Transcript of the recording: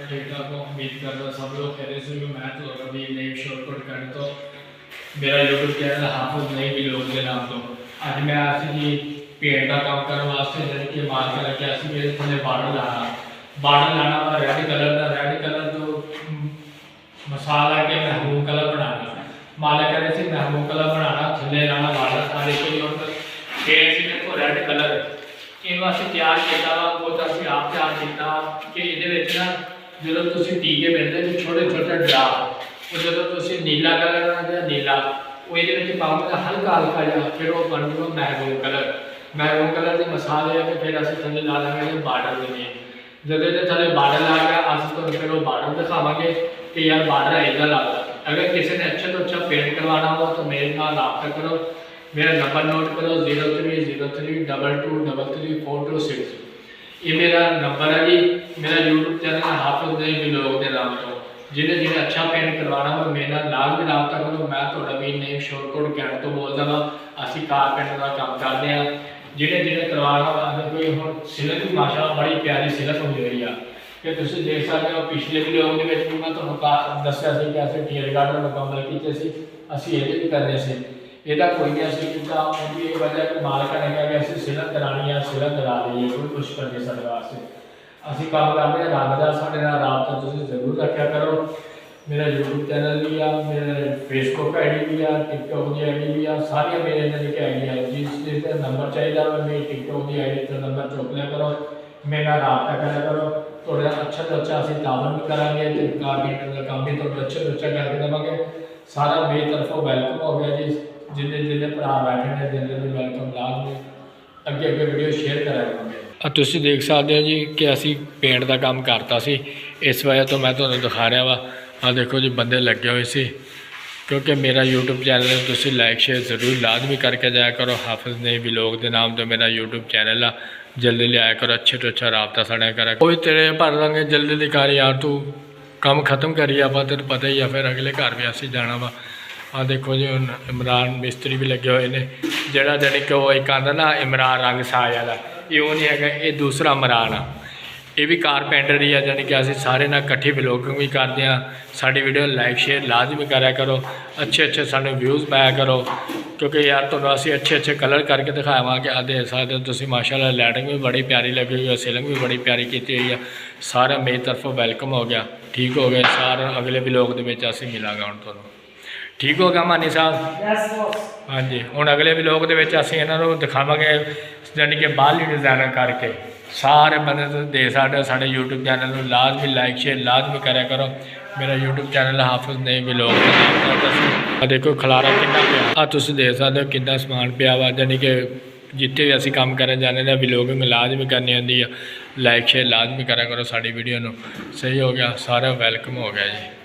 ठीक ठाक हो। उम्मीद करता सब लोग कह रहे थे मैं तो अभी नई शॉर्टकट कर तो मेरा यूट्यूब चैनल हाफिज नई व्लॉग के नाम तो अज मैं आसी जी पेंट का काम करने वास्ते जानी कि मार्केट लगे आसी मेरे थले बार्डर लाना वा रेड कलर तो मसाला के महबूब कलर बनाना मालिक कह रहे थे महबूब कलर बनाना थले लाना बार्डर सारे कोई और पेंट से देखो रेड कलर इन वास्ते तैयार किया वा बहुत असं आप तैयार किया कि ये जो तुम टीके मिलते जो छोटे छोटे ड्रा वो जो नीला कलर या नीला वो ये पाऊंगा हल्का हल्का जा फिर वो बन जूगा महबूब कलर के मसाले है फिर असं थले ला देंगे बार्डर देने जो थले बार्डर ला गया अस तो फिर वो बार्डर दिखावे कि यार बार्डर इधर लगता। अगर किसी ने अच्छे तो अच्छा पेंट करवाना हो तो मेरे नाल रब्ता करो। मेरा नंबर नोट करो 030322334226। ये मेरा नंबर है जी। मेरा यूट्यूब चैनल हाफिज नई व्लॉग के नाम तो जिन्हें जिन्हें अच्छा पेंट करवाना हो मेरे नाल भी रब्ता करो। मैं थोड़ा भी नई शॉर्टकट कैंट तो बोलता वा असी कारपेंटर का काम करते हैं। जिन्हें जिन्हें करवाना अगर कोई हम सिलक भी माशा बड़ी प्यारी सिलक हो रही है कि तुम देख सकते हो। पिछले व्लॉग भी मैं तुम्हें दसिया कि असं टीयर गार्डन मुकम्मल किए असी ये भी करने से यदा कोई नहीं असं किया उनकी ये वजह कि मालिक ने कहा कि असं सिलक करानी है सिलक करा ली है कोई कुछ कर नहीं सकता। असं काम करते हैं रंग का साढ़े रब्ता तुम जरूर रखा करो। मेरा यूट्यूब चैनल भी आ मेरे फेसबुक आई डी भी आ टिकटॉक की आई डी भी आ सारिया मेरे जानी कि आई डी है जिस नंबर चाहिए मेरी टिकटॉक की आई डी तो नंबर चुक लिया करो मेरा रब्ता करा करो। थोड़ा अच्छा तो अच्छा असं तावन भी करा कारपेंटर का काम भी थोड़ा अच्छा तो अच्छा करके देवे। सारा मेरी तरफों वैलकम हो गया जी। जिन्हें जिन्हें भरा बैठे ने दिन दिन वैलकम लाभ अगे अगे वीडियो शेयर करा। तुम देख सकते हो जी कि असी पेंट का काम करता सी इस वजह तो मैं तुम्हें दिखा रहा वा। आ देखो जी बंदे लगे हुए सी क्योंकि मेरा यूट्यूब चैनल तुम लाइक शेयर जरूर लाजमी करके जाया करो। हाफिज नई व्लॉग के नाम तो मेरा यूट्यूब चैनल आ जल्दी लिया करो। अच्छे तो अच्छा रब्ता साढ़े करा कोई तेरे भर देंगे जल्दी जल्दी कर यार तू काम खत्म करिए आप तेरे पता ही है फिर अगले घर भी असी जाना वा। आ देखो जी हम इमरान मिस्त्री भी लगे हुए हैं जोड़ा जानी कि वो एक आंदा ना इमरान रंग साज वाला ये वो नहीं है ये दूसरा इमरान आ ये भी कारपेंटर ही है जानी कि असं सारे ना इकट्ठी व्लॉगिंग भी करते हैं। साड़ी वीडियो लाइक शेयर लाजमी करा करो अच्छे अच्छे साढ़े व्यूज़ पाया करो क्योंकि यार तो असी अच्छे अच्छे कलर करके दिखावा कि देख सकते तुम माशाल्लाह लाइटिंग भी बड़ी प्यारी लगी हुई है सीलिंग भी बड़ी प्यारी की हुई है। सारा मेरी तरफों वैलकम हो गया ठीक हो गया। सारा अगले व्लॉग के असी मिलांगा हम तुहानू ठीक हो गया मानी साहब। हाँ जी हूँ अगले व्लॉग के असी इन्हों दिखावे जानी कि बाहरली डिज़ाइनर करके सारे बंदे तुम देख सकते हो। साढ़े यूट्यूब चैनल में लाजमी लाइक शेयर लाजमी करा करो। मेरा यूट्यूब चैनल हाफिज नई व्लॉग देखो खलारा कितना पिया तुम देख सकते हो कितना समान पिया वा जानी कि जिते भी असी काम करने जाने व्लॉगिंग लाजमी करनी आती है। लाइक शेयर लाजमी करा करो साड़ी वीडियो में सही हो गया सारा वैलकम हो गया जी।